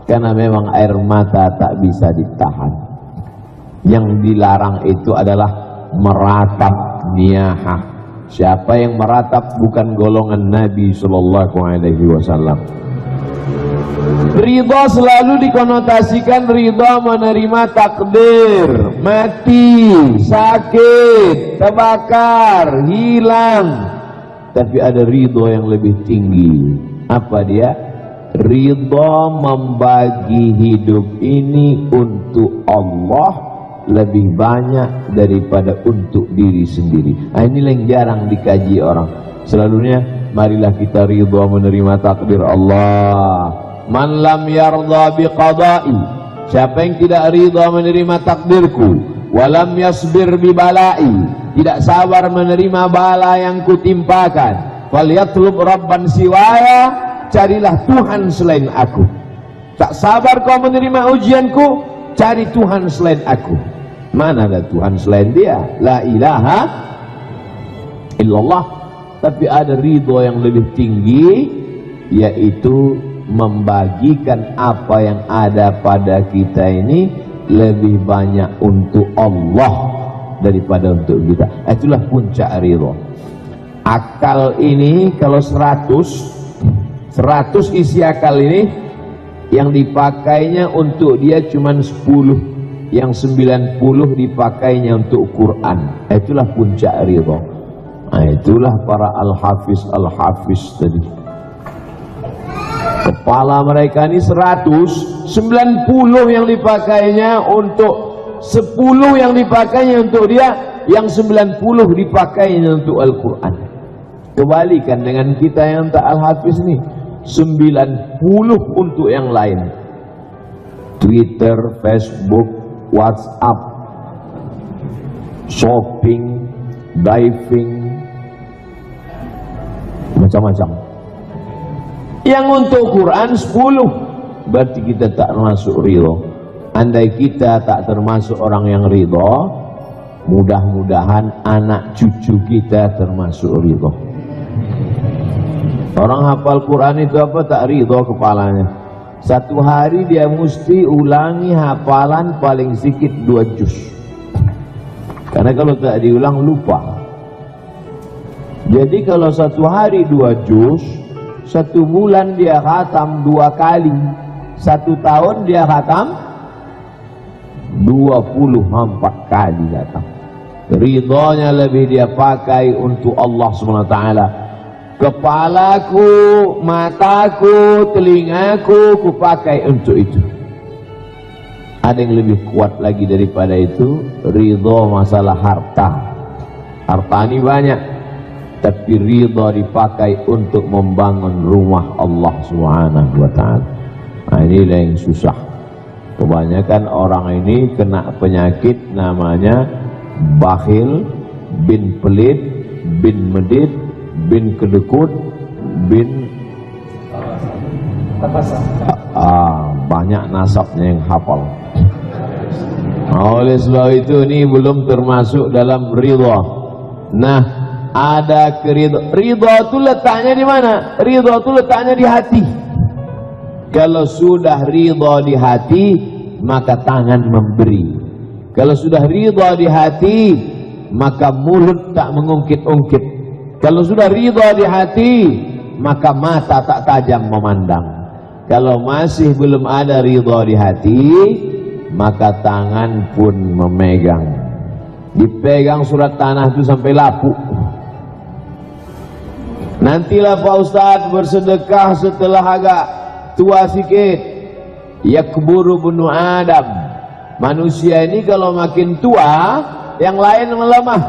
Karena memang air mata tak bisa ditahan. Yang dilarang itu adalah meratap, niyahah. Siapa yang meratap bukan golongan Nabi SAW. Ridha selalu dikonotasikan ridha menerima takdir, mati, sakit, terbakar, hilang. Tapi ada ridha yang lebih tinggi. Apa dia? Ridha membagi hidup ini untuk Allah lebih banyak daripada untuk diri sendiri. Nah, inilah yang jarang dikaji orang. Selalunya marilah kita ridha menerima takdir Allah. Man lam yardha biqada'i, siapa yang tidak ridha menerima takdirku, walam yasbir bibala'i, tidak sabar menerima bala yang kutimpakan, falyatlub rabban siwaya, carilah Tuhan selain aku. Tak sabar kau menerima ujianku, cari Tuhan selain aku. Mana ada Tuhan selain dia? La ilaha illallah. Tapi ada ridho yang lebih tinggi, yaitu membagikan apa yang ada pada kita ini lebih banyak untuk Allah daripada untuk kita. Itulah puncak ridho. Akal ini kalau 100 isi akal ini, yang dipakainya untuk dia cuma 10, yang 90 dipakainya untuk Quran. Itulah puncak ridha. Nah, itulah para al-hafiz tadi. Kepala mereka ini 100, 90 yang dipakainya untuk 10 yang dipakainya untuk dia, yang 90 dipakainya untuk Al-Quran. Kebalikan dengan kita yang tak Al-Hafiz nih, 90 untuk yang lain. Twitter, Facebook, WhatsApp, shopping, diving, macam-macam. Yang untuk Quran 10, berarti kita tak termasuk ridho. Andai kita tak termasuk orang yang ridho, mudah-mudahan anak cucu kita termasuk ridho. Orang hafal Quran itu apa? Tak ridho kepalanya. Satu hari dia mesti ulangi hafalan paling sedikit 2 juz. Karena kalau tak diulang lupa. Jadi kalau satu hari 2 juz, 1 bulan dia khatam 2 kali, 1 tahun dia khatam 24 kali khatam. Ridhonya lebih dia pakai untuk Allah SWT. Kepalaku, mataku, telingaku kupakai untuk itu. Ada yang lebih kuat lagi daripada itu, ridho masalah harta. Harta ini banyak, tapi ridho dipakai untuk membangun rumah Allah Subhanahu wa ta'ala. Nah, inilah yang susah. Kebanyakan orang ini kena penyakit namanya bakhil, bin pelit, bin medit, bin kedekut, bin banyak nasabnya yang hafal. Oleh sebab itu ini belum termasuk dalam ridho. Nah, ada keridho. Ridho itu letaknya di mana? Ridho itu letaknya di hati. Kalau sudah ridho di hati, maka tangan memberi. Kalau sudah ridho di hati, maka mulut tak mengungkit-ungkit. Kalau sudah ridho di hati, maka mata tak tajam memandang. Kalau masih belum ada ridho di hati, maka tangan pun memegang. Dipegang surat tanah itu sampai lapuk. Nantilah Pak Ustadz bersedekah setelah agak tua sikit. Yakburu bunu Adam. Manusia ini kalau makin tua, yang lain melemah.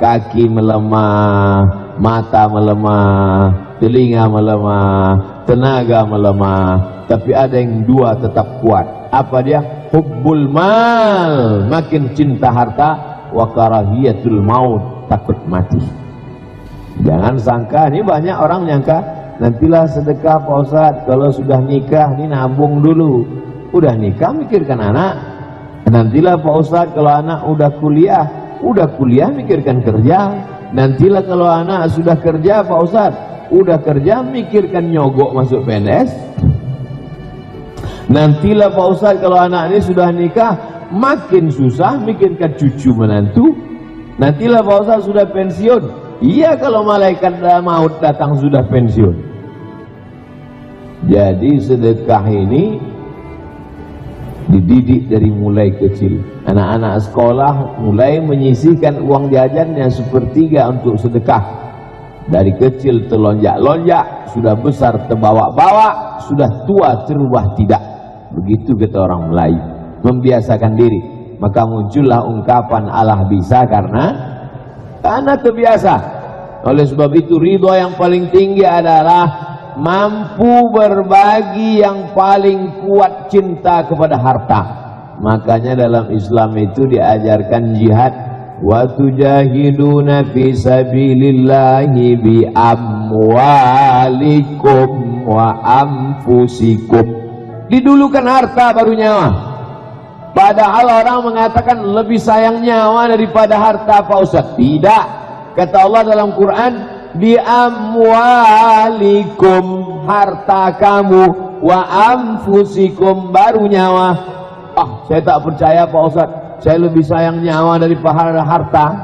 Kaki melemah, mata melemah, telinga melemah, tenaga melemah. Tapi ada yang 2 tetap kuat. Apa dia? Hubbul mal, makin cinta harta, wa karahiyatul maut, takut mati. Jangan sangka, ini banyak orang nyangka nantilah sedekah Pak Ustadz kalau sudah nikah, ini nabung dulu. Udah nikah mikirkan anak. Nantilah Pak Ustadz kalau anak udah kuliah mikirkan kerja. Nantilah kalau anak sudah kerja Pak Ustadz, udah kerja mikirkan nyogok masuk PNS. Nantilah Pak Ustadz kalau anak ini sudah nikah, makin susah mikirkan cucu menantu. Nantilah Pak Ustadz sudah pensiun. Iya kalau malaikat maut datang sudah pensiun. Jadi sedekah ini dididik dari mulai kecil. Anak-anak sekolah mulai menyisihkan uang jajannya 1/3 untuk sedekah. Dari kecil terlonjak-lonjak, sudah besar terbawa-bawa, sudah tua terubah tidak. Begitu kata orang Melayu, membiasakan diri. Maka muncullah ungkapan Allah bisa karena terbiasa. Oleh sebab itu ridho yang paling tinggi adalah mampu berbagi, yang paling kuat cinta kepada harta. Makanya dalam Islam itu diajarkan jihad. Wa tujahiduna fi sabilillahi bi amwalikum wa anfusikum. Didulukan harta baru nyawa. Padahal orang mengatakan lebih sayang nyawa daripada harta Pak Ustaz. Tidak. Kata Allah dalam Quran, bi amwalikum, harta kamu, wa anfusikum, baru nyawa. Saya tak percaya Pak Ustaz, saya lebih sayang nyawa daripada harta.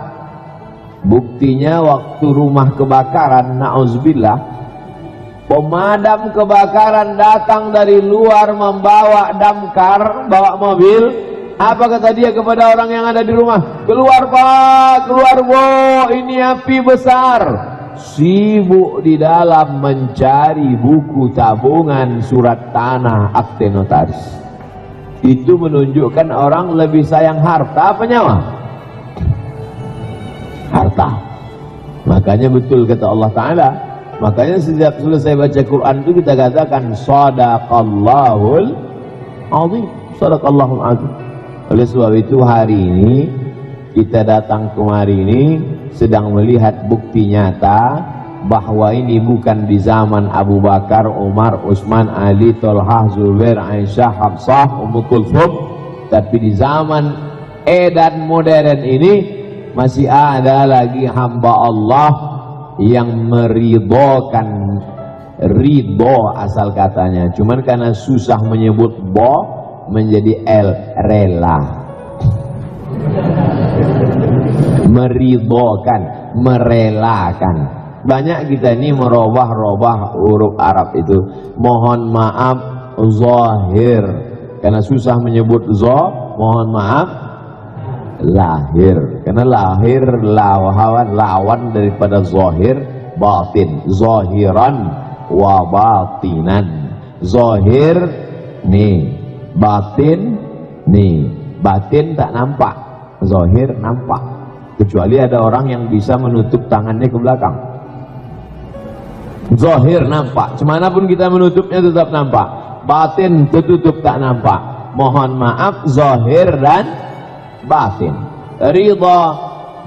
Buktinya waktu rumah kebakaran, na'udzubillah, pemadam kebakaran datang dari luar membawa damkar, bawa mobil. Apa kata dia kepada orang yang ada di rumah? Keluar Pak, keluar Bu, ini api besar. sibuk di dalam mencari buku tabungan, surat tanah, akte notaris. Itu menunjukkan orang lebih sayang harta apa nyawa? Harta. Makanya betul kata Allah Ta'ala, makanya setiap selesai baca Quran itu kita katakan Sadaqallahul Azim, Sadaqallahul Azim. Oleh sebab itu hari ini kita datang kemari ini sedang melihat bukti nyata bahwa ini bukan di zaman Abu Bakar, Umar, Utsman, Ali, Thalhah, Zubair, Aisyah, Hafsah, Ummu Kulthum, tapi di zaman edan modern ini masih ada lagi hamba Allah yang meridhokan, ridho asal katanya, cuman karena susah menyebut bo menjadi el, rela. Meridhokan, merelakan. Banyak kita ini merubah-rubah huruf Arab itu. Mohon maaf zahir, karena susah menyebut zo. Mohon maaf lahir, karena lahir lawan daripada zahir, batin. Zahiran wa batinan. Zahir nih, batin nih. Batin tak nampak, zahir nampak. Kecuali ada orang yang bisa menutup tangannya ke belakang. Zahir nampak, semanapun kita menutupnya tetap nampak. Batin tertutup tak nampak. Mohon maaf zahir dan batin. Ridha,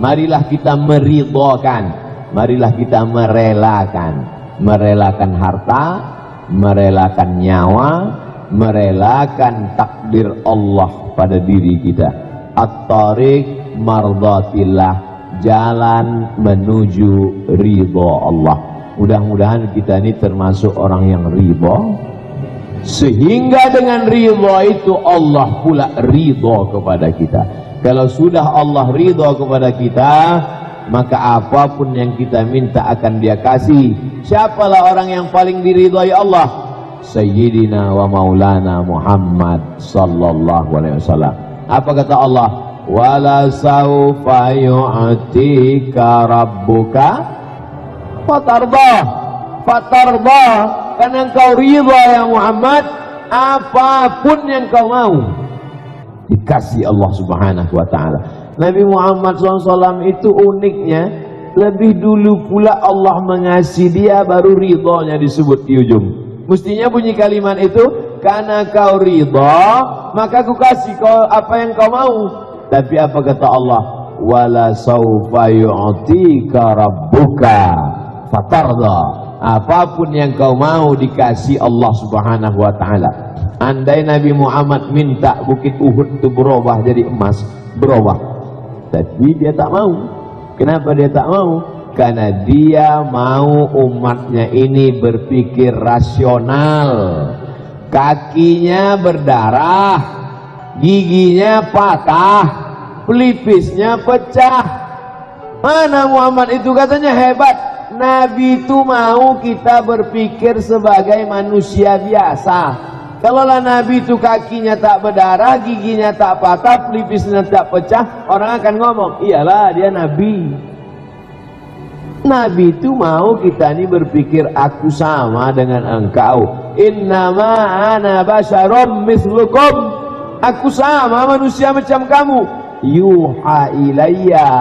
marilah kita meridhakan, marilah kita merelakan. Merelakan harta, merelakan nyawa, merelakan takdir Allah pada diri kita. At-tariq mardatillah, jalan menuju ridho Allah. Mudah-mudahan kita ini termasuk orang yang ridho, sehingga dengan ridho itu Allah pula ridho kepada kita. Kalau sudah Allah ridho kepada kita, maka apapun yang kita minta akan Dia kasih. Siapalah orang yang paling diridhai Allah? Sayyidina wa maulana Muhammad sallallahu alaihi wasallam. Apa kata Allah? Wala saufa yu'tika rabbuka fatarda. Fatarda, karena engkau ridha ya Muhammad, apapun yang kau mau dikasih Allah Subhanahu wa ta'ala. Nabi Muhammad SAW itu uniknya, lebih dulu pula Allah mengasihi dia, baru ridhonya disebut di ujung. Mestinya bunyi kalimat itu, karena kau ridha maka aku kasih kau apa yang kau mau. Tapi apa kata Allah? Wala saufa yu'tika rabbuka fatarda. Apapun yang kau mau dikasih Allah Subhanahu wa ta'ala. Andai Nabi Muhammad minta bukit Uhud itu berubah jadi emas, berubah, tapi dia tak mau. Kenapa dia tak mau? Karena dia mau umatnya ini berpikir rasional. Kakinya berdarah, giginya patah, pelipisnya pecah. Mana Muhammad itu katanya hebat. Nabi itu mau kita berpikir sebagai manusia biasa. Kalaulah Nabi itu kakinya tak berdarah, giginya tak patah, pelipisnya tak pecah, orang akan ngomong, iyalah dia Nabi. Nabi itu mau kita ini berpikir aku sama dengan engkau. Innama ana basyarum mislukum. Aku sama manusia macam kamu. Yuha ilayya.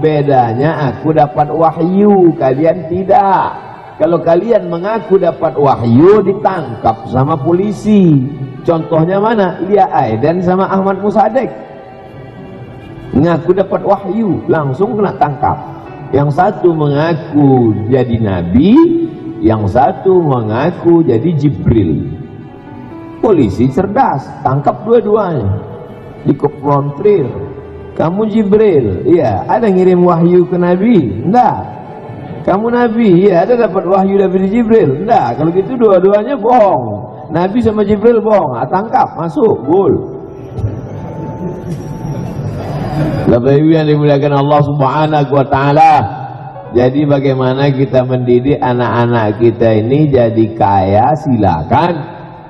Bedanya aku dapat wahyu, kalian tidak. Kalau kalian mengaku dapat wahyu, ditangkap sama polisi. Contohnya mana? Lia Aiden sama Ahmad Musadek. Mengaku dapat wahyu, langsung kena tangkap. Yang satu mengaku jadi nabi, yang satu mengaku jadi Jibril. Polisi cerdas, tangkap dua-duanya, dikonfrontir. Kamu Jibril, iya. Ada ngirim wahyu ke Nabi? Enggak. Kamu Nabi, iya. Ada dapat wahyu dari Jibril? Enggak. Kalau gitu dua-duanya bohong. Nabi sama Jibril bohong. Tangkap, masuk, gol. Bapak Ibu yang dimuliakan Allah Subhanahu wa ta'ala. Jadi bagaimana kita mendidik anak-anak kita ini jadi kaya, silakan.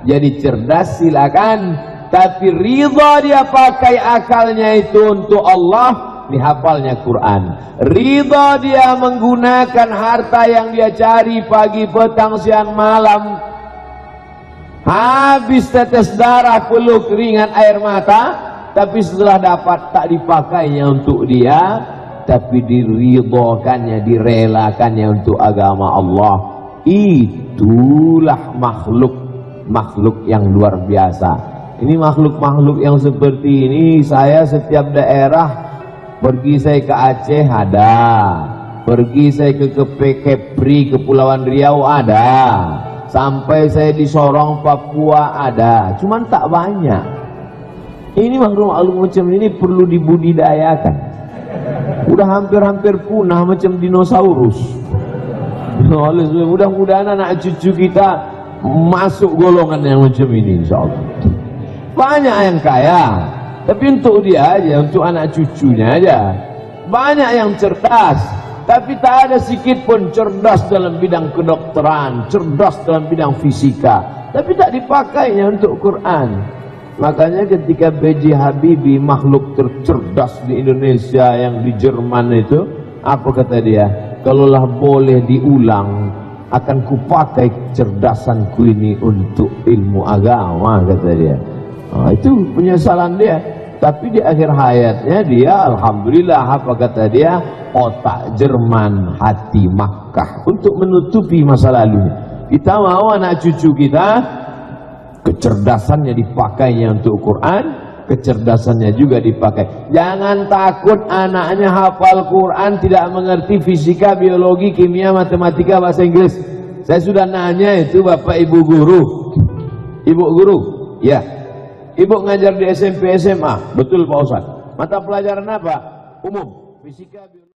Jadi cerdas, silakan. Tapi ridha dia pakai akalnya itu untuk Allah, dihafalnya Quran. Ridha dia menggunakan harta yang dia cari pagi, petang, siang, malam. Habis tetes darah, peluh, keringat, air mata, tapi setelah dapat tak dipakainya untuk dia, tapi diridhokannya, direlakannya untuk agama Allah. Itulah makhluk yang luar biasa. Ini makhluk-makhluk yang seperti ini, saya setiap daerah, pergi saya ke Aceh ada, pergi saya ke Kepri, Kepulauan Riau ada, sampai saya di Sorong, Papua ada, cuman tak banyak. Ini makhluk-makhluk macam ini perlu dibudidayakan. Udah hampir-hampir punah macam dinosaurus. Mudah-mudahan anak cucu kita masuk golongan yang macam ini, insyaallah. Banyak yang kaya, tapi untuk dia aja, untuk anak cucunya aja. Banyak yang cerdas, tapi tak ada sedikit pun cerdas dalam bidang kedokteran, cerdas dalam bidang fisika, tapi tak dipakainya untuk Quran. Makanya ketika B.J. Habibie, makhluk tercerdas di Indonesia yang di Jerman itu, apa kata dia? Kalaulah boleh diulang, akan kupakai kecerdasanku ini untuk ilmu agama, kata dia. Itu penyesalan dia. Tapi di akhir hayatnya dia, alhamdulillah, apa kata dia? Otak Jerman, hati Makkah, untuk menutupi masa lalu. Kita mau anak cucu kita kecerdasannya dipakainya untuk Quran, kecerdasannya juga dipakai. Jangan takut anaknya hafal Quran tidak mengerti fisika, biologi, kimia, matematika, bahasa Inggris. Saya sudah nanya itu Bapak Ibu guru. Ibu guru, ya. Ibu ngajar di SMP SMA, betul Pak Ustaz. Mata pelajaran apa? Umum, fisika, biologi.